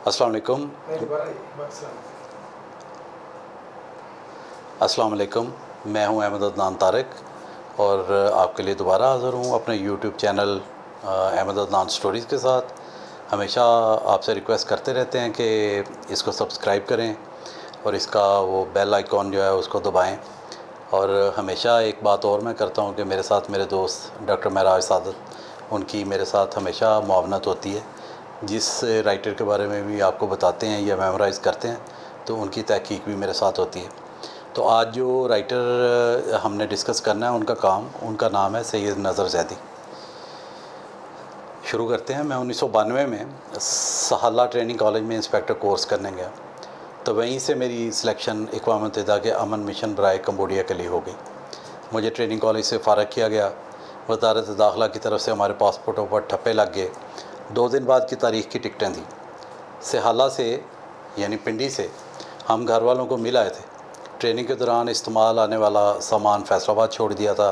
अस्सलाम वालेकुम। अस्सलाम वालेकुम। मैं हूं अहमद अदनान तारिक और आपके लिए दोबारा हाज़िर हूं अपने YouTube channel Ahmed Adnan stories के साथ। हमेशा आपसे रिक्वेस्ट करते रहते हैं कि इसको सब्सक्राइब करें और इसका वो बेल आइकॉन जो है उसको दबाएं। और हमेशा एक बात और मैं करता हूं कि मेरे साथ मेरे दोस्त डॉक्टर महराज सादत, उनकी मेरे साथ हमेशा मुआवनत होती है। जिस राइटर के बारे में भी आपको बताते हैं या मेमोराइज़ करते हैं तो उनकी तहकीक भी मेरे साथ होती है। तो आज जो राइटर हमने डिस्कस करना है उनका नाम है सैयद नज़र ज़ैदी। शुरू करते हैं। मैं 1992 में सहाला ट्रेनिंग कॉलेज में इंस्पेक्टर कोर्स करने गया, तो वहीं से मेरी सिलेक्शन अक़वाम मुत्तहिदा के अमन मिशन बराए कम्बोडिया के लिए हो गई। मुझे ट्रेनिंग कॉलेज से फ़ारग किया गया। वज़ारत दाखिला की तरफ से हमारे पासपोर्टों पर ठप्पे लग गए। 2 दिन बाद की तारीख़ की टिकटें थी। सहाला से यानी पिंडी से हम घर वालों को मिल आए थे। ट्रेनिंग के दौरान इस्तेमाल आने वाला सामान फैसलाबाद छोड़ दिया था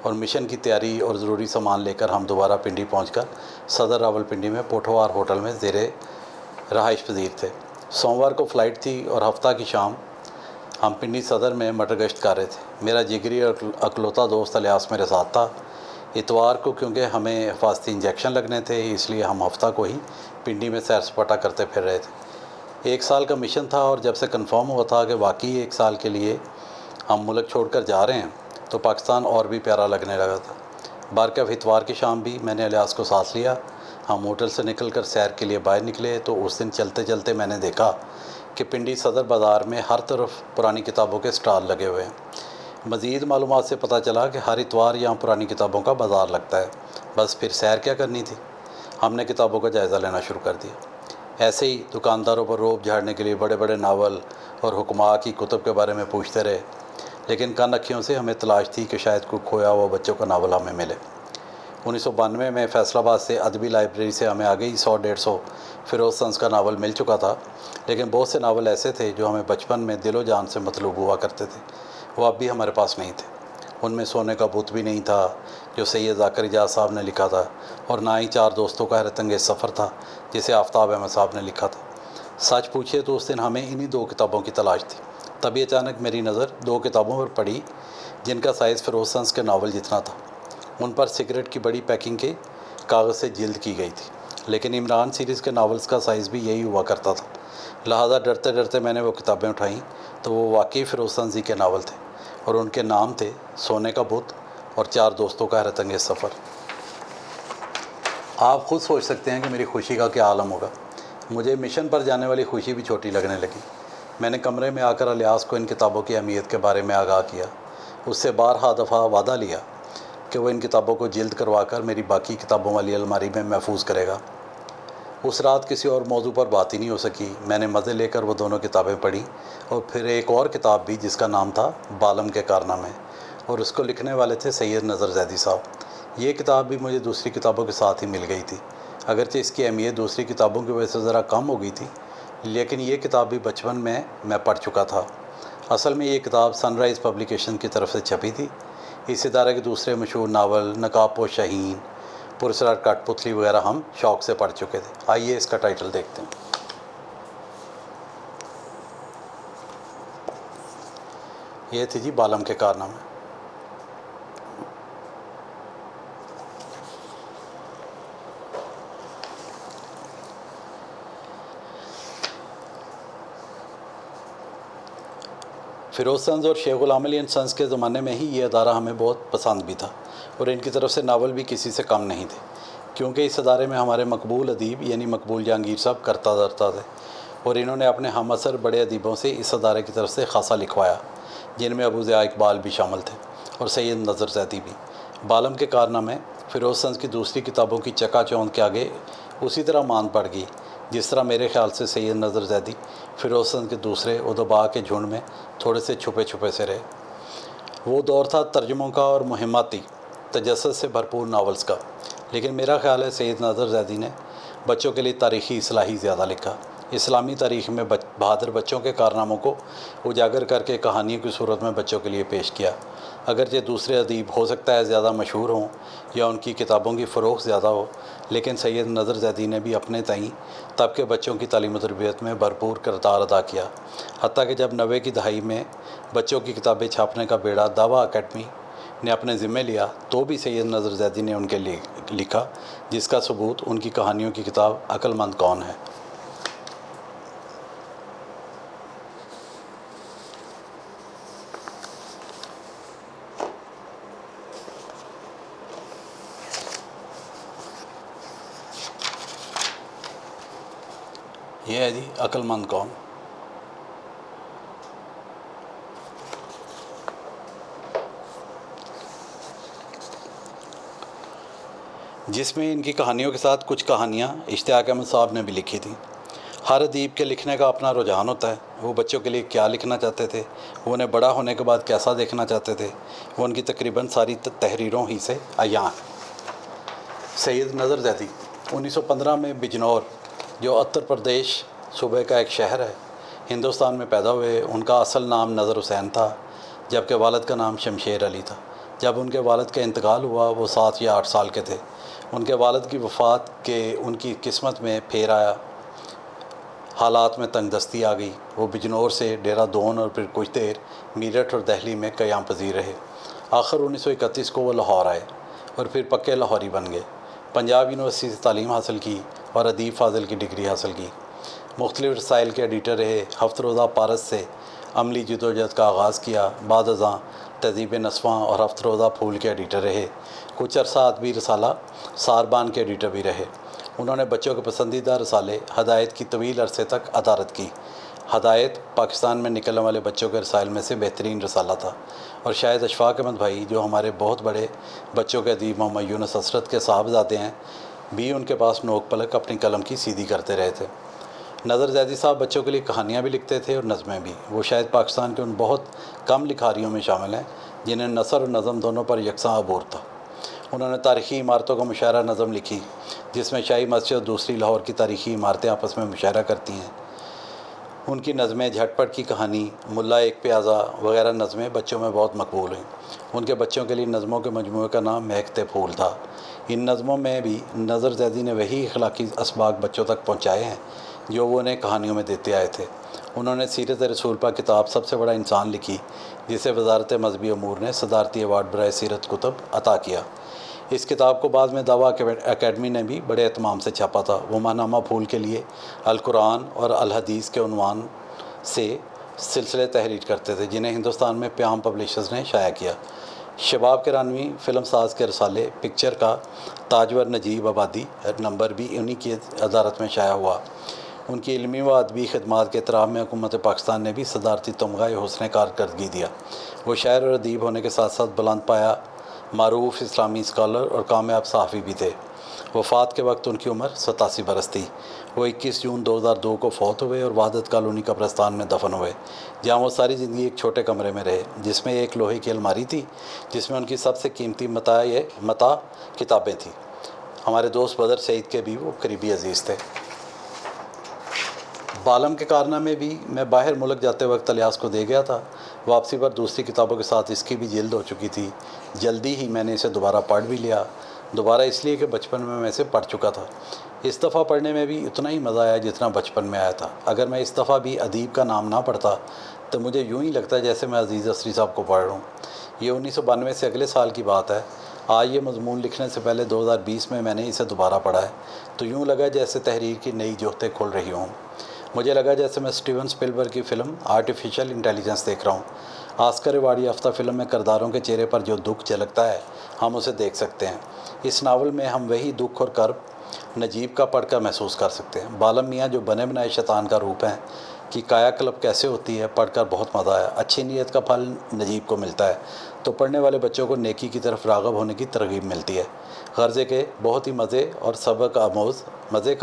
और मिशन की तैयारी और ज़रूरी सामान लेकर हम दोबारा पिंडी पहुंचकर सदर रावलपिंडी में पोठोवार होटल में ज़ेरे रहाइश पजीर थे। सोमवार को फ़्लाइट थी और हफ्ता की शाम हम पिंडी सदर में मटर गश्त कर रहे थे। मेरा जिगरी और अकलौता दोस्त अलियास मेरे साथ था। इतवार को क्योंकि हमें हिफाजती इंजेक्शन लगने थे, इसलिए हम हफ्ता को ही पिंडी में सैर सपाटा करते फिर रहे थे। 1 साल का मिशन था और जब से कंफर्म हुआ था कि वाकई 1 साल के लिए हम मुल्क छोड़कर जा रहे हैं तो पाकिस्तान और भी प्यारा लगने लगा था। बारकफ इतवार की शाम भी मैंने अलियास को साथ लिया। हम होटल से निकलकर सैर के लिए बाहर निकले तो उस दिन चलते चलते मैंने देखा कि पिंडी सदर बाज़ार में हर तरफ पुरानी किताबों के स्टॉल लगे हुए हैं। मज़ीद मालूमात से पता चला कि हर इतवार यहाँ पुरानी किताबों का बाज़ार लगता है। बस फिर सैर क्या करनी थी, हमने किताबों का जायज़ा लेना शुरू कर दिया। ऐसे ही दुकानदारों पर रोब झाड़ने के लिए बड़े बड़े नावल और हुक्मा की कुतुब के बारे में पूछते रहे, लेकिन कन अखियों से हमें तलाश थी कि शायद कोई खोया हुआ बच्चों का नावल हमें मिले। 1992 में फैसलाबाद से अदबी लाइब्रेरी से हमें आगे ही 100-150 फ़िरोज़ संस का नावल मिल चुका था, लेकिन बहुत से नावल ऐसे थे जो हमें बचपन में दिलो जान से मतलूब हुआ करते थे, वो अब भी हमारे पास नहीं थे। उनमें सोने का बुत भी नहीं था जो सैयद ज़ाकिर इजाज़ साहब ने लिखा था, और ना ही 4 दोस्तों का हैरत अंगेज़ सफ़र था जिसे आफ्ताब अहमद साहब ने लिखा था। सच पूछिए तो उस दिन हमें इन्हीं 2 किताबों की तलाश थी। तभी अचानक मेरी नज़र 2 किताबों पर पड़ी जिनका साइज़ फ़िरोज़ संस के नावल जितना था। उन पर सिगरेट की बड़ी पैकिंग के कागज़ से जिल्द की गई थी, लेकिन इमरान सीरीज़ के नावल्स का साइज़ भी यही हुआ करता था। लिहाजा डरते डरते मैंने वो किताबें उठाईं तो वो वाकई फ़िरोज़ संस जी के नावल थे और उनके नाम थे सोने का बुत और 4 दोस्तों का हैरत अंगेज़ सफ़र। आप ख़ुद सोच सकते हैं कि मेरी खुशी का क्या आलम होगा। मुझे मिशन पर जाने वाली खुशी भी छोटी लगने लगी। मैंने कमरे में आकर अलियास को इन किताबों की अहमियत के बारे में आगाह किया। उससे बारहा दफ़ा वादा लिया कि वो इन किताबों को जिल्द करवाकर मेरी बाकी किताबों वाली अलमारी में महफूज करेगा। उस रात किसी और मौजू पर बात ही नहीं हो सकी। मैंने मज़े लेकर वो दोनों किताबें पढ़ी और फिर एक और किताब भी जिसका नाम था बालम के कारनामे, और उसको लिखने वाले थे सैयद नज़र ज़ैदी साहब। ये किताब भी मुझे दूसरी किताबों के साथ ही मिल गई थी, अगरचे इसकी अहमियत दूसरी किताबों की वजह से ज़रा कम हो गई थी, लेकिन ये किताब भी बचपन में मैं पढ़ चुका था। असल में ये किताब सनराइज़ पब्लिकेशन की तरफ से छपी थी। इस इदारे के दूसरे मशहूर नावल नकाब शाहीन, पुरस्कार कठपुतली वगैरह हम शौक़ से पढ़ चुके थे। आइए इसका टाइटल देखते हैं। ये थी जी बालम के कारनामे। फ़िरोज़ संस और शेख ग़ुलाम अली संस के ज़माने में ही ये अदारा हमें बहुत पसंद भी था और इनकी तरफ से नावल भी किसी से कम नहीं थे, क्योंकि इस अदारे में हमारे मकबूल अदीब यानी मकबूल जहांगीर साहब करता धरता थे और इन्होंने अपने हम असर बड़े अदीबों से इस अदारे की तरफ से खासा लिखवाया, जिनमें अबू ज़िया इकबाल भी शामिल थे और सैयद नज़र ज़ैदी भी। बालम के कारनामे फ़िरोज़ संस की दूसरी किताबों की चकाचौंध के आगे उसी तरह मान पड़ गई जिस तरह मेरे ख़्याल से सैयद नज़र ज़ैदी फ़िरोज़ संस के दूसरे उदबा के झुंड में थोड़े से छुपे छुपे से रहे। वो दौर था तर्जुमों का और मुहिम्माती तजस्सुस से भरपूर नावल्स का, लेकिन मेरा ख़्याल है सैयद नज़र ज़ैदी ने बच्चों के लिए तारीख़ी इस्लाही ज़्यादा लिखा। इस्लामी तारीख़ में बहादुर बच्चों के कारनामों को उजागर करके कहानियों की सूरत में बच्चों के लिए पेश किया। अगरचे दूसरे अदीब हो सकता है ज़्यादा मशहूर हों या उनकी किताबों की फ़रोख्त ज़्यादा हो, लेकिन सैयद नज़र ज़ैदी ने भी अपने तईं तब के बच्चों की तालीम व तरबियत में भरपूर किरदार अदा किया। हत्ता कि जब 90 की दहाई में बच्चों की किताबें छापने का बेड़ा दावा अकेडमी ने अपने ज़िम्मे लिया, तो भी सैयद नज़र ज़ैदी ने उनके लिए लिखा, जिसका सबूत उनकी कहानियों की किताब अक्लमंद कौन है। ये है जी अक्लमंद कौन। जिसमें इनकी कहानियों के साथ कुछ कहानियाँ इश्तियाक अहमद साहब ने भी लिखी थी। हर अदीब के लिखने का अपना रुझान होता है। वो बच्चों के लिए क्या लिखना चाहते थे, वो उन्हें बड़ा होने के बाद कैसा देखना चाहते थे, वो उनकी तकरीबन सारी तहरीरों ही से अयां है। सैयद नज़र ज़ैदी 1915 में बिजनौर, जो उत्तर प्रदेश सूबे का एक शहर है, हिंदुस्तान में पैदा हुए। उनका असल नाम नज़र हुसैन था, जबकि वालिद का नाम शमशेर अली था। जब उनके वालिद का इंतकाल हुआ वो 7 या 8 साल के थे। उनके वालिद की वफ़ात के उनकी किस्मत में फेर आया, हालात में तंगदस्ती आ गई। वो बिजनौर से डेरा दोन और फिर कुछ देर मीरठ और दहली में क़याम पजीर रहे। आखिर 1931 को वो लाहौर आए और फिर पक्के लाहौरी बन गए। पंजाब यूनिवर्सिटी से तालीम हासिल की और अदीब फ़ाज़िल की डिग्री हासिल की। मुख्तलिफ़ रसाइल के एडिटर रहे। हफ्त रोज़ा पारस से अमली जदोजहद का आगाज़ किया। बाद अज़ां तहज़ीब नस्वां और हफ्त रोज़ा फूल के एडिटर रहे। कुछ अरसा अदबी रसाला सारबान के एडिटर भी रहे। उन्होंने बच्चों के पसंदीदा रसाले हदायत की तवील अरसे तक अदारत की। हदायत पाकिस्तान में निकलने वाले बच्चों के रसाइल में से बेहतरीन रसाला था, और शायद अशफाक अहमद भाई, जो हमारे बहुत बड़े बच्चों के अदीब मोहम्मद यूनुस हसरत के साहबजादे हैं, भी उनके पास नोक पलक अपनी कलम की सीधी करते रहे थे। नज़र ज़ैदी साहब बच्चों के लिए कहानियाँ भी लिखते थे और नज़में भी। वो शायद पाकिस्तान के उन बहुत कम लिखारियों में शामिल हैं जिन्हें नसर और नज़म दोनों पर यकसां अबूर था। उन्होंने तारीख़ी इमारतों का मुशायरा नज़म लिखी, जिसमें शाही मस्जिद और दूसरी लाहौर की तारीख़ी इमारतें आपस में मुशायरा करती हैं। उनकी नज़में झटपट की कहानी, मुल्ला एक प्याज़ा वगैरह नज़में बच्चों में बहुत मकबूल हैं। उनके बच्चों के लिए नज़मों के मजमूए का नाम महकते फूल था। इन नज़मों में भी नज़र ज़ैदी ने वही अखलाकी असबाक बच्चों तक पहुँचाए हैं जो वो उन्हें कहानियों में देते आए थे। उन्होंने सीरत रसूल पाक किताब सबसे बड़ा इंसान लिखी, जिसे वजारत मजहबी अमूर ने सदारती अवार्ड बराए सीरत कुतुब अता किया। इस किताब को बाद में दावा अकेडमी ने भी बड़े एहतमाम से छापा था। वो माहनामा फूल के लिए अल कुरान और अल हदीस के उन्वान से सिलसिले तहरीर करते थे, जिन्हें हिंदुस्तान में प्याम पब्लिशर्स ने शाया किया। शबाब किरानवी फिल्म साज के रसाले पिक्चर का ताजवर नजीब आबादी नंबर भी उन्हीं की अदारत में शाया हुआ। उनकी इल्मी व अदबी खदमात के एहतराम में हुकूमत पाकिस्तान ने भी सदारती तमगा हुस्न कारकर्दगी दिया। वो शायर और अदीब होने के साथ साथ बुलंद पाया मारूफ इस्लामी स्कॉलर और कामयाब सहाफ़ी भी थे। वफ़ात के वक्त उनकी उम्र 87 बरस थी। वो 21 जून 2002 को फ़ौत हुए और वहादत कॉलोनी कब्रिस्तान में दफन हुए, जहाँ वो सारी ज़िंदगी एक छोटे कमरे में रहे, जिसमें एक लोहे की अलमारी थी, जिसमें उनकी सबसे कीमती मता किताबें थीं। हमारे दोस्त बदर सईद के भी वो करीबी अजीज़ थे। बालम के कारनामे भी मैं बाहर मुल्क जाते वक्त अलियास को दे गया था। वापसी पर दूसरी किताबों के साथ इसकी भी जिल्द हो चुकी थी। जल्दी ही मैंने इसे दोबारा पढ़ भी लिया। दोबारा इसलिए कि बचपन में मैं इसे पढ़ चुका था। इस दफ़ा पढ़ने में भी उतना ही मज़ा आया जितना बचपन में आया था। अगर मैं इस दफ़ा भी अदीब का नाम ना पढ़ता तो मुझे यूँ ही लगता जैसे मैं अजीज़ असरी साहब को पढ़ रहा हूँ। ये 1992 से अगले साल की बात है। आज ये मज़मून लिखने से पहले 2020 में मैंने इसे दोबारा पढ़ा है, तो यूँ लगा जैसे तहरीर की नई जोतें खुल रही हों। मुझे लगा जैसे मैं स्टीवन स्पिलबर्ग की फ़िल्म आर्टिफिशियल इंटेलिजेंस देख रहा हूँ। ऑस्कर अवार्ड याफ्ता फ़िल्म में किरदारों के चेहरे पर जो दुख झलकता है, हम उसे देख सकते हैं। इस नावल में हम वही दुख और कर्ब नजीब का पढ़कर महसूस कर सकते हैं। बालम मियाँ जो बने बनाए शैतान का रूप हैं कि कायाकल्प कैसे होती है, पढ़कर बहुत मज़ा आया। अच्छी नीयत का फल नजीब को मिलता है तो पढ़ने वाले बच्चों को नेकी की तरफ राग़ब होने की तरगीब मिलती है। गर्ज़े के बहुत ही मज़े का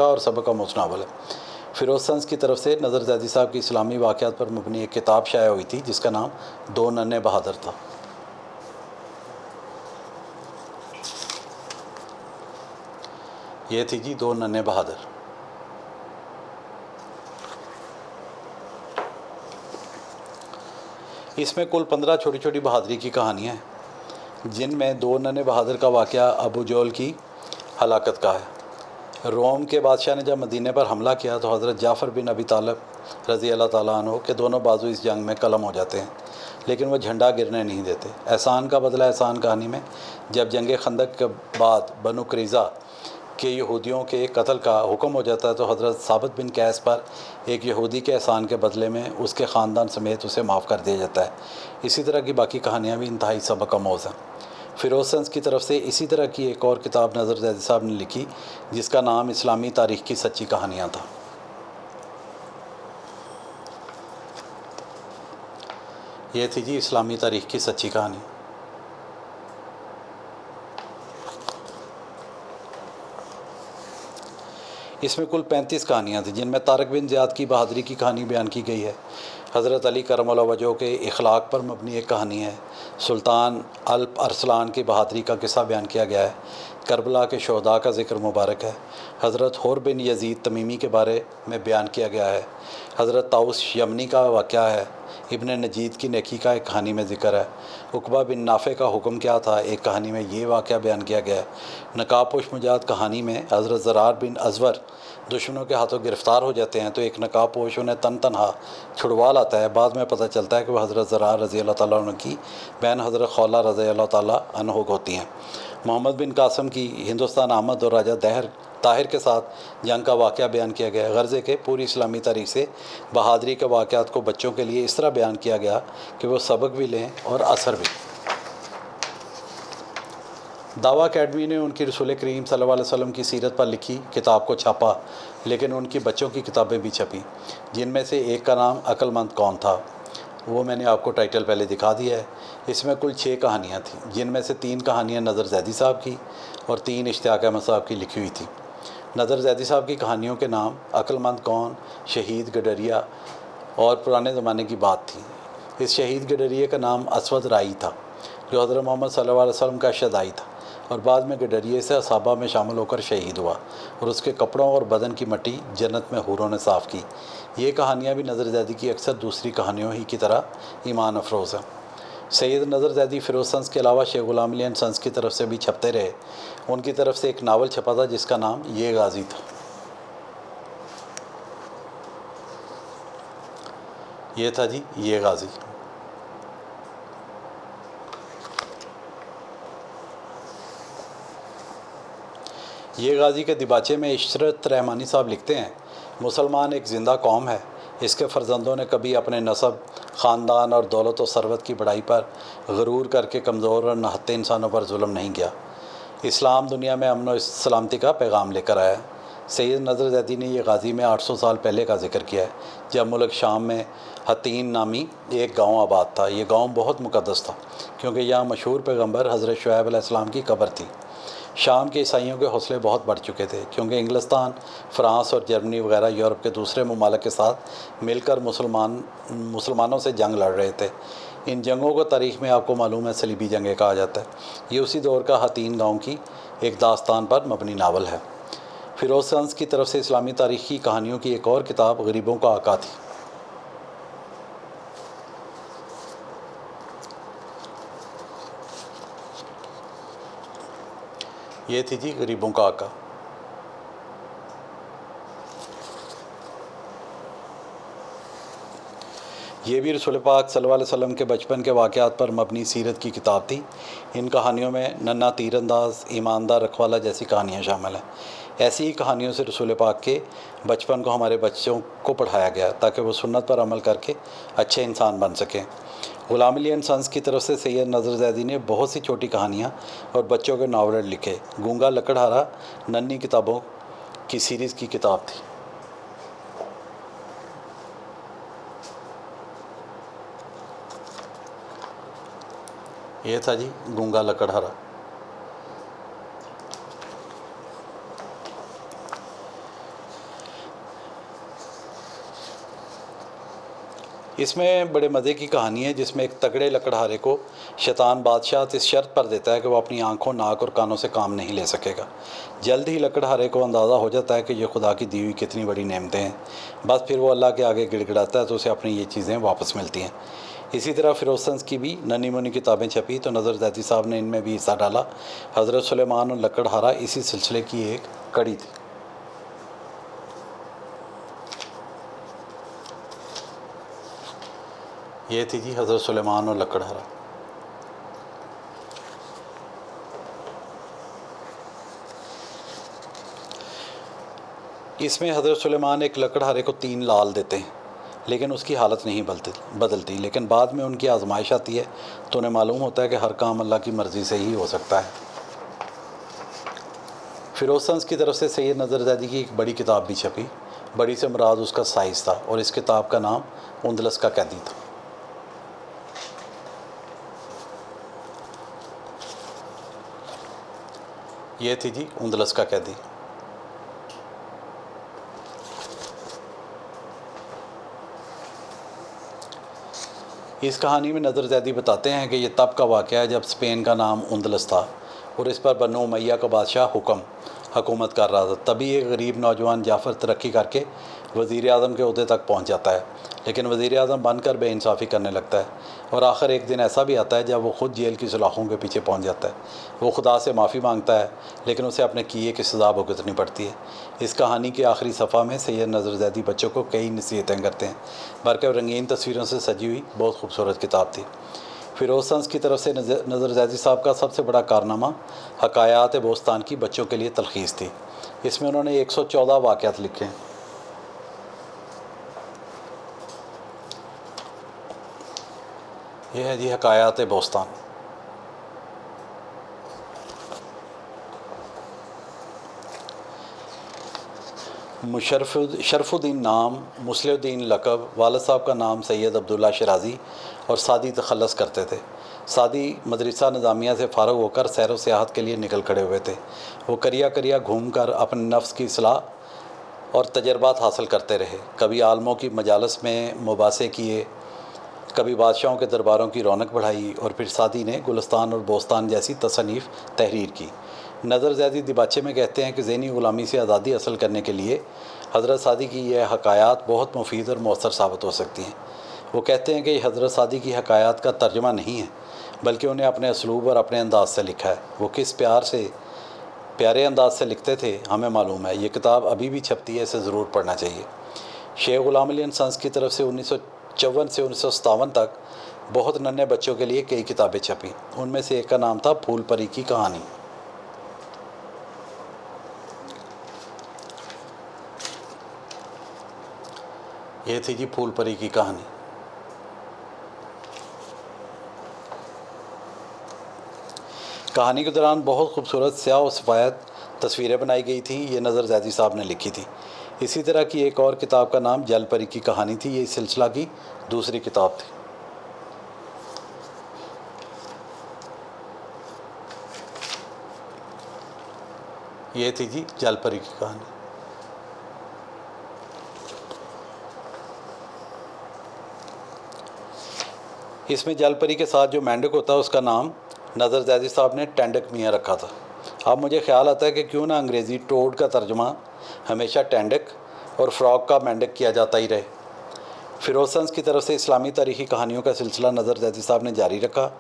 और सबक आमोज़ नावल है। फ़िरोज़ संस की तरफ से नज़र ज़ैदी साहब की इस्लामी वाक़यात पर मबनी एक किताब शाया हुई थी, जिसका नाम दो नन्हे बहादुर था। ये थी जी दो नन्हे बहादुर। इसमें कुल 15 छोटी छोटी बहादुरी की कहानियाँ हैं। जिनमें 2 नन्हे बहादुर का वाक़या अबू जोल की हलाकत का है। रोम के बादशाह ने जब मदीने पर हमला किया तो हज़रत जाफ़र बिन अबी तालिब रज़ी अल्लाह ताला अन्हु के दोनों बाजू इस जंग में कलम हो जाते हैं, लेकिन वो झंडा गिरने नहीं देते। एहसान का बदला एहसान कहानी में जब जंग खंदक के बाद बनु कुरैज़ा के यहूदियों के कत्ल का हुक्म हो जाता है तो हज़रत साबित बिन कैस पर एक यहूदी के एहसान के बदले में उसके ख़ानदान समेत उसे माफ़ कर दिया जाता है। इसी तरह की बाकी कहानियाँ भी इंतहाई सबक आमोज़ हैं। फ़िरोज़ की तरफ से इसी तरह की एक और किताब नज़र ज़ैदी साहब ने लिखी जिसका नाम इस्लामी तारीख़ की सच्ची कहानियाँ था। ये थी जी इस्लामी तारीख़ की सच्ची कहानी। इसमें कुल 35 कहानियाँ थी, जिनमें तारिक बिन ज़ियाद की बहादुरी की कहानी बयान की गई है। हज़रत अली करमल्लाहु वजह के इखलाक पर मबनी एक कहानी है। सुल्तान अल्प अरसलान की बहादुरी का किस्सा बयान किया गया है। करबला के शहदा का ज़िक्र मुबारक है। हज़रत हुर बिन यजीद तमीमी के बारे में बयान किया गया है। हज़रत ताउस यमनी का वाक़या है। इब्न नजीद की नेकी का एक कहानी में ज़िक्र है। उकबा बिन नाफ़े का हुक्म क्या था, एक कहानी में ये वाक़या बयान किया गया है। नकाबपोश मुजाहिद कहानी में हज़रत ज़रार बिन अज़वर दुश्मनों के हाथों गिरफ़्तार हो जाते हैं तो एक नकाबपोश उन्हें तन तनहा छुड़वा लाता है। बाद में पता चलता है कि वह हज़रत ज़रार रज़ी अल्लाह ताला अन्हु की बहन हज़रत खौला रज़ी अल्लाह ताला अन्हु होती हैं। मोहम्मद बिन कासिम की हिंदुस्तान आमद और राजा ताहिर के साथ जंग का वाक़या बयान किया गया है। गर्ज़े के पूरी इस्लामी तारीख़ से बहादुरी के वाक़यात को बच्चों के लिए इस तरह बयान किया गया कि वो सबक भी लें और असर भी। दावा अकेडमी ने उनकी रसूल करीम सल्लल्लाहु अलैहि वसल्लम की सीरत पर लिखी किताब को छापा, लेकिन उनकी बच्चों की किताबें भी छपी, जिनमें से एक का नाम अक्लमंद कौन था। वो मैंने आपको टाइटल पहले दिखा दिया है। इसमें कुल 6 कहानियाँ थीं, जिनमें से 3 कहानियाँ नज़र ज़ैदी साहब की और 3 इश्तियाक़ अहमद साहब की लिखी हुई थी। नज़र ज़ैदी साहब की कहानियों के नाम अक्लमंद कौन, शहीद गडरिया और पुराने ज़माने की बात थी। इस शहीद गडरिया का नाम असवद राई था, जो हज़रत मोहम्मद सल्लल्लाहु अलैहि वसल्लम का शदाई था और बाद में गडरिए से असाबा में शामिल होकर शहीद हुआ और उसके कपड़ों और बदन की मट्टी जन्नत में हूरों ने साफ़ की। ये कहानियाँ भी नज़र ज़ैदी की अक्सर दूसरी कहानियों ही की तरह ईमान अफरोज़ हैं। सैयद नज़र ज़ैदी फ़िरोज़ के अलावा शेख ग़ुलाम अली सन्स की तरफ से भी छपते रहे। उनकी तरफ से एक नावल छपा था जिसका नाम ये गाज़ी था। ये था जी ये गाज़ी। ये गाज़ी के दिबाचे में इशरत रहमानी साहब लिखते हैं, मुसलमान एक ज़िंदा कौम है। इसके फ़र्जंदों ने कभी अपने नस्ब, ख़ानदान और दौलत व सरवत की बढ़ाई पर गरूर करके कमज़ोर और नहत्ते इंसानों पर जुल्म नहीं किया। इस्लाम दुनिया में अमन और सलामती का पैगाम लेकर आया है। सैयद नज़र ज़ैदी ने यह गाज़ी में 800 साल पहले का जिक्र किया है, जब मुल्क शाम में हतीन नामी एक गाँव आबाद था। ये गाँव बहुत मुक़द्दस था क्योंकि यहाँ मशहूर पैगम्बर हज़रत शुएब अलैहिस्सलाम की कब्र थी। शाम के ईसाइयों के हौसले बहुत बढ़ चुके थे क्योंकि इंग्लिस्तान, फ़्रांस और जर्मनी वगैरह यूरोप के दूसरे ममालिक के साथ मिलकर मुसलमानों से जंग लड़ रहे थे। इन जंगों को तारीख़ में आपको मालूम है सलीबी जंगें कहा जाता है। ये उसी दौर का हतीन गाँव की एक दास्तान पर मबनी नावल है। फ़िरोज़ की तरफ से इस्लामी तारीख़ की कहानियों की एक और किताब गरीबों का आका थी। ये थी जी गरीबों का आका। ये भी रसूल पाक सल्लल्लाहु अलैहि वसल्लम के बचपन के वाक़यात पर मबनी सीरत की किताब थी। इन कहानियों में नन्हा तीरंदाज, ईमानदार रखवाला जैसी कहानियाँ शामिल हैं। ऐसी ही कहानियों से रसूल पाक के बचपन को हमारे बच्चों को पढ़ाया गया ताकि वो सुन्नत पर अमल करके अच्छे इंसान बन सकें। ग़ुलाम अली एंड सन्स की तरफ से सैयद नज़र ज़ैदी ने बहुत सी छोटी कहानियाँ और बच्चों के नावल लिखे। गूंगा लकड़हारा नन्ही किताबों की सीरीज़ की किताब थी। ये था जी गूंगा लकड़हारा। इसमें बड़े मज़े की कहानी है जिसमें एक तगड़े लकड़हारे को शैतान बादशाह इस शर्त पर देता है कि वो अपनी आँखों, नाक और कानों से काम नहीं ले सकेगा। जल्द ही लकड़हारे को अंदाज़ा हो जाता है कि ये खुदा की दी हुई कितनी बड़ी नेमतें हैं। बस फिर वो अल्लाह के आगे गिड़गिड़ाता है तो उसे अपनी ये चीज़ें वापस मिलती हैं। इसी तरह फ़िरोज़ की भी नन्ही मुन्नी किताबें छपी तो नज़र ज़ैदी साहब ने इनमें भी हिस्सा डाला। हज़रत सुलेमान और लकड़हारा इसी सिलसिले की एक कड़ी थी। ये थी जी हज़रत सुलेमान और लकड़हारा। इसमें हज़रत सुलेमान एक लकड़हारे को 3 लाल देते हैं, लेकिन उसकी हालत नहीं बदलती। लेकिन बाद में उनकी आजमाइश आती है तो उन्हें मालूम होता है कि हर काम अल्लाह की मर्ज़ी से ही हो सकता है। फ़िरोज़ की तरफ से सैयद नज़र ज़ैदी की एक बड़ी किताब भी छपी। बड़ी से मुराद उसका साइज़ था और इस किताब का नाम उंदलस का कैदी था। ये थी जी उंदलस का कैदी। इस कहानी में नज़र ज़ैदी बताते हैं कि यह तब का वाक़या है जब स्पेन का नाम उंदलस था और इस पर बनो उमैया का बादशाह हुकूमत कर रहा था। तभी एक गरीब नौजवान जाफ़र तरक्की करके वज़ीर आज़म के ओहदे तक पहुंच जाता है, लेकिन वज़ीर आज़म बनकर बेइंसाफ़ी करने लगता है और आखिर एक दिन ऐसा भी आता है जब वो ख़ुद जेल की सलाखों के पीछे पहुंच जाता है। वो खुदा से माफ़ी मांगता है, लेकिन उसे अपने किए की सज़ा भुगतनी पड़ती है। इस कहानी के आखिरी सफ़ा में सैयद नज़र ज़ैदी बच्चों को कई नसीहतें करते हैं। बल्कि रंगीन तस्वीरों से सजी हुई बहुत खूबसूरत किताब थी। फ़िरोज़ की तरफ से नज़र ज़ैदी साहब का सबसे बड़ा कारनामा हकायात बोस्तान की बच्चों के लिए तलख़ीस थी। इसमें उन्होंने 114 वाक़यात लिखे हैं। यह है जी हकायात बोस्तान। शरफुद्दीन नाम, मुस्लिउद्दीन लक़ब, वालिद साहब का नाम सैयद अब्दुल्ला शराज़ी और सादी तखल्लस करते थे। सादी मदरसा निज़ामिया से फ़ारग होकर सैर व सियाहत के लिए निकल खड़े हुए थे। वो करिया घूम कर अपने नफ्स की इस्लाह और तजर्बात हासिल करते रहे। कभी आलमों की मजालस में मुबासे किए, कभी बादशाहों के दरबारों की रौनक बढ़ाई और फिर सादी ने गुलिस्तान और बोस्तान जैसी तसनीफ़ तहरीर की। नज़र ज़ैदी दिबाचे में कहते हैं कि ज़हनी ग़ुलामी से आज़ादी हासिल करने के लिए हज़रत सादी की यह हकायात बहुत मुफीद और मौसर साबित हो सकती हैं। वो कहते हैं कि हज़रत सादी की हकायात का तर्जुमा नहीं है, बल्कि उन्हें अपने असलूब और अपने अंदाज से लिखा है। वो किस प्यारे अंदाज से लिखते थे हमें मालूम है। ये किताब अभी भी छपती है, इसे ज़रूर पढ़ना चाहिए। शेख ग़ुलाम अली अंसारी की तरफ से 1954 से 1957 तक बहुत नन्हे बच्चों के लिए कई किताबें छपी। उनमें से एक का नाम था फूल परी की कहानी। ये थी जी फूल परी की कहानी। कहानी के दौरान बहुत खूबसूरत स्याह और सफ़ायद तस्वीरें बनाई गई थी। ये नज़र ज़ैदी साहब ने लिखी थी। इसी तरह की एक और किताब का नाम जल परी की कहानी थी। ये इस सिलसिला की दूसरी किताब थी। ये थी जी जल परी की कहानी। इसमें जल परी के साथ जो मेंढक होता है उसका नाम नज़र ज़ैदी साहब ने टेंडक मियाँ रखा था। अब मुझे ख्याल आता है कि क्यों ना अंग्रेज़ी टोड का तर्जुमा हमेशा टेंडक और फ्रॉग का मेंढक किया जाता ही रहे। फ़िरोज़ की तरफ से इस्लामी तारीख़ी कहानियों का सिलसिला नज़र ज़ैदी साहब ने जारी रखा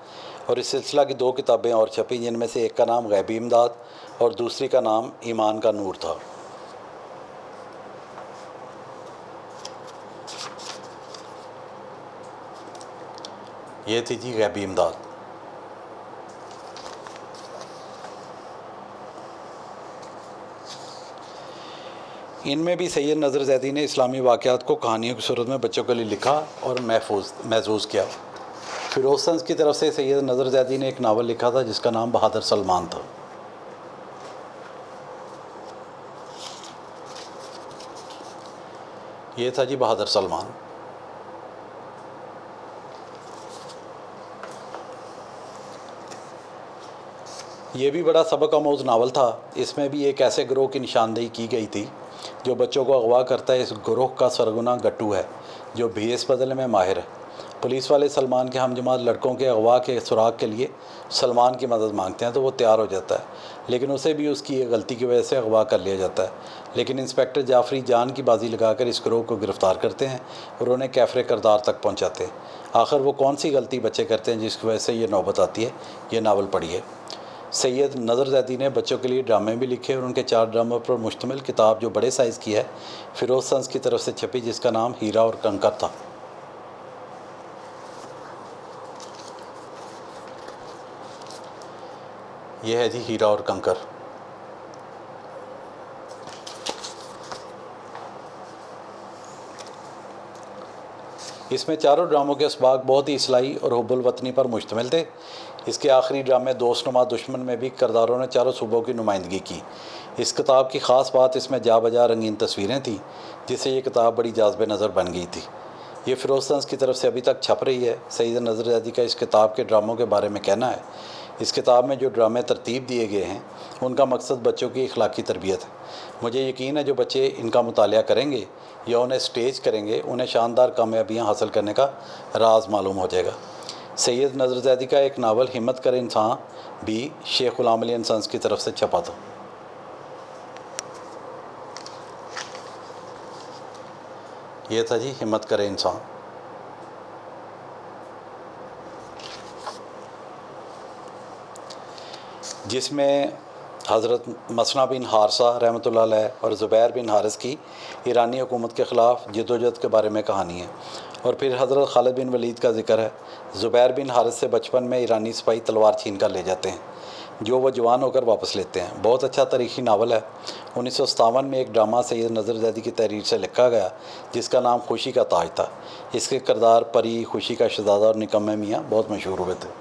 और इस सिलसिला की 2 किताबें और छपी, जिनमें से एक का नाम गैबी इमदाद और दूसरी का नाम ईमान का नूर था। ये थी जी गैबी इमदाद। इनमें भी सैयद नज़र ज़ैदी ने इस्लामी वाक़यात को कहानियों की सूरत में बच्चों के लिए लिखा और महफूज किया। फ़िरोज़ की तरफ से सैयद नज़र ज़ैदी ने एक नावल लिखा था जिसका नाम बहादुर सलमान था। ये था जी बहादुर सलमान। ये भी बड़ा सबक आमोज़ नावल था। इसमें भी एक ऐसे गिरोह की निशानदेही की गई थी जो बच्चों को अगवा करता है। इस गिरोह का सरगना गट्टू है जो भेस बदलने में माहिर है। पुलिस वाले सलमान के हमजमात लड़कों के अगवा के सुराग के लिए सलमान की मदद मांगते हैं तो वो तैयार हो जाता है, लेकिन उसे भी उसकी ये गलती की वजह से अगवा कर लिया जाता है। लेकिन इंस्पेक्टर जाफरी जान की बाजी लगाकर इस गिरोह को गिरफ़्तार करते हैं और उन्हें कैफरे करदार तक पहुंचाते हैं। आखिर वो कौन सी गलती बच्चे करते हैं जिसकी वजह से ये नौबत आती है, ये नावल पढ़िए। सैयद नज़र ज़ैदी ने बच्चों के लिए ड्रामे भी लिखे और उनके 4 ड्रामों पर मुश्तमिल किताब जो बड़े साइज़ की है फ़िरोज़ सन्स की तरफ से छपी, जिसका नाम हीरा और कंकर था। यह है जी हीरा और कंकर। इसमें चारों ड्रामों के असबाक बहुत ही इस्लाही और हुब्बुल वतनी पर मुश्तमिल थे। इसके आखिरी ड्रामे दोस्तनुमा दुश्मन में भी किरदारों ने चारों सूबों की नुमाइंदगी की। इस किताब की ख़ास बात इसमें जा बजा रंगीन तस्वीरें थीं, जिससे ये किताब बड़ी जाज़िब नज़र बन गई थी। ये फ़िरोज़ सन्स की तरफ से अभी तक छप रही है। सैयद नज़र ज़ैदी का इस किताब के ड्रामों के बारे में कहना है, इस किताब में जो ड्रामे तरतीब दिए गए हैं उनका मकसद बच्चों की अखलाकी तरबियत है। मुझे यकीन है जो बच्चे इनका मुतालिया करेंगे या उन्हें स्टेज करेंगे, उन्हें शानदार कामयाबियाँ हासिल करने का राज मालूम हो जाएगा। सैयद नज़र ज़ैदी का एक नावल हिम्मत करे इंसान भी शेख ग़ुलाम अली सन्स की तरफ से छपा था। ये था जी हिम्मत करे इंसान। जिसमें हज़रत मसना बिन हारसा रहमतुल्लाह अलैह और ज़ुबैर बिन हारिस की ईरानी हुकूमत के ख़िलाफ़ जद्दोजहद के बारे में कहानी है। और फिर हज़रत खालिद बिन वलीद का ज़िक्र है। ज़ुबैर बिन हारिस से बचपन में ईरानी सिपाही तलवार छीन कर ले जाते हैं, जो वह जवान होकर वापस लेते हैं। बहुत अच्छा तारीख़ी नावल है। 1957 में एक ड्रामा सैयद नज़र ज़ैदी की तहरीर से लिखा गया, जिसका नाम खुशी का ताज था। इसके किरदार परी, खुशी का शहज़ादा और निकम्मे मियाँ बहुत मशहूर हुए थे।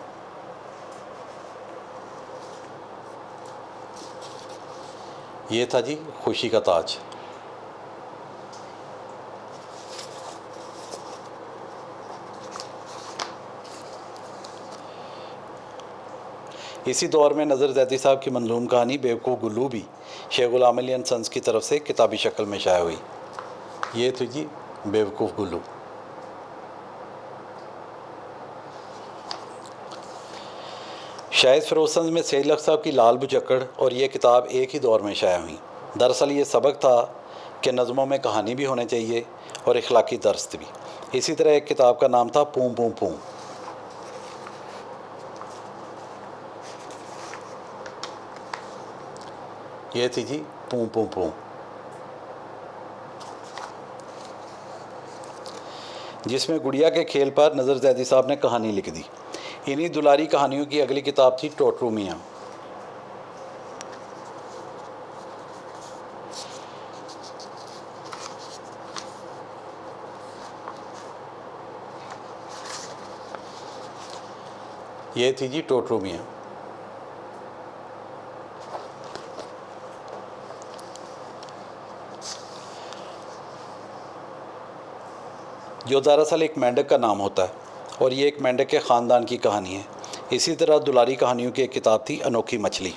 ये था जी खुशी का ताज। इसी दौर में नज़र ज़ैदी साहब की मंजूम कहानी बेवकूफ़ गुल्लू भी शेख ग़ुलाम अली सन्स की तरफ से किताबी शक्ल में शाया हुई। ये थी जी बेवकूफ़ गुल्लू। शायद फ़िरोज़ सन्स में सैयद लख साहब की लाल बुचक्कड़ और ये किताब एक ही दौर में शाया हुई। दरअसल ये सबक था कि नज़मों में कहानी भी होनी चाहिए और इखलाकी दर्स भी। इसी तरह एक किताब का नाम था पूं पूं पूं। ये थी जी पूं पूं पूं। जिसमें गुड़िया के खेल पर नज़र ज़ैदी साहब ने कहानी लिख दी। इन्हीं दुलारी कहानियों की अगली किताब थी टोटरू मियाँ। ये थी जी टोटरू मियाँ। जो दरअसल एक मेंढक का नाम होता है और ये एक मेंढक के ख़ानदान की कहानी है। इसी तरह दुलारी कहानियों की एक किताब थी अनोखी मछली।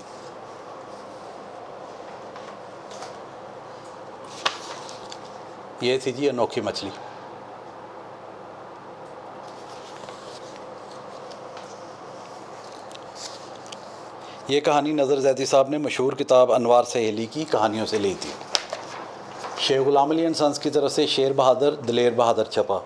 ये थी जी अनोखी मछली। ये कहानी नज़र ज़ैदी साहब ने मशहूर किताब अनवार सहेली की कहानियों से ली थी। शेख ग़ुलाम अली सन्स की तरफ से शेर बहादुर दिलेर बहादुर छपा।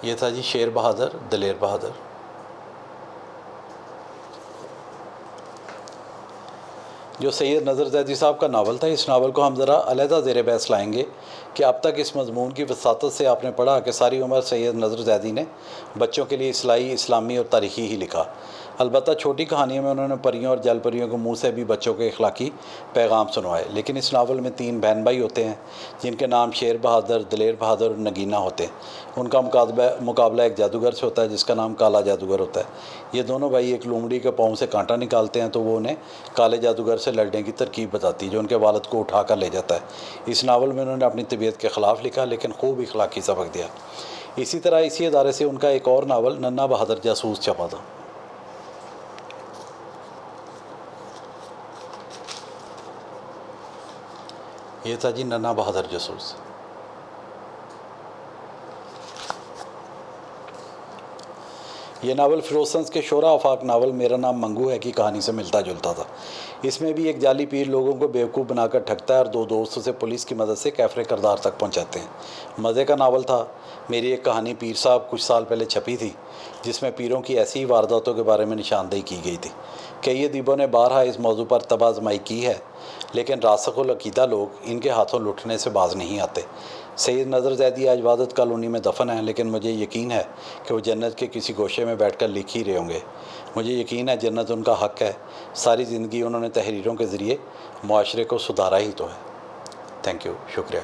ये था जी शेर बहादुर दिलेर बहादुर। जो सैयद नज़र ज़ैदी साहब का नावल था, इस नावल को हम ज़रा अलहदा ज़ेर बहस लाएंगे कि अब तक इस मज़मून की वसातत से आपने पढ़ा कि सारी उम्र सैयद नज़र ज़ैदी ने बच्चों के लिए इस्लाही, इस्लामी और तारीख़ी ही लिखा। अलबत्ता छोटी कहानियों में उन्होंने परियों और जल परियों को मुँह से भी बच्चों के अखलाकी पैगाम सुनवाए। लेकिन इस नावल में 3 बहन भाई होते हैं जिनके नाम शेर बहादुर, दिलेर बहादुर और नगीना होते हैं। उनका मुकाबला एक जादूगर से होता है जिसका नाम काला जादूगर होता है। ये दोनों भाई एक लोमड़ी के पाँव से कांटा निकालते हैं तो वो उन्हें काले जादूगर से लड़ने की तरकीब बताती है, जो उनके वालिद को उठा कर ले जाता है। इस नावल में उन्होंने अपनी तबीयत के ख़िलाफ़ लिखा, लेकिन खूब इखलाकी सबक दिया। इसी तरह इसी अदारे से उनका एक और नावल नन्ना बहादुर जासूस छपा था। ये था जी नन्ना बहादुर जसूस। ये नावल फिरोज के शोरा आफाक नावल मेरा नाम मंगू है की कहानी से मिलता जुलता था। इसमें भी एक जाली पीर लोगों को बेवकूफ़ बनाकर ठगता है और दो दोस्तों से पुलिस की मदद से कैफरे करदार तक पहुंचाते हैं। मज़े का नावल था। मेरी एक कहानी पीर साहब कुछ साल पहले छपी थी, जिसमें पीरों की ऐसी ही वारदातों के बारे में निशानदेही की गई थी। कई अदीबों ने बारहा इस मौजू पर तबाज़माई की है, लेकिन रासखुल अकीदा लोग इनके हाथों लुटने से बाज नहीं आते। सैयद नज़र ज़ैदी आज इबादत कॉलोनी में दफन है, लेकिन मुझे यकीन है कि वो जन्नत के किसी गोशे में बैठकर लिख ही रहे होंगे। मुझे यकीन है जन्नत उनका हक़ है। सारी ज़िंदगी उन्होंने तहरीरों के ज़रिए मुआशरे को सुधारा ही तो है। थैंक यू, शुक्रिया।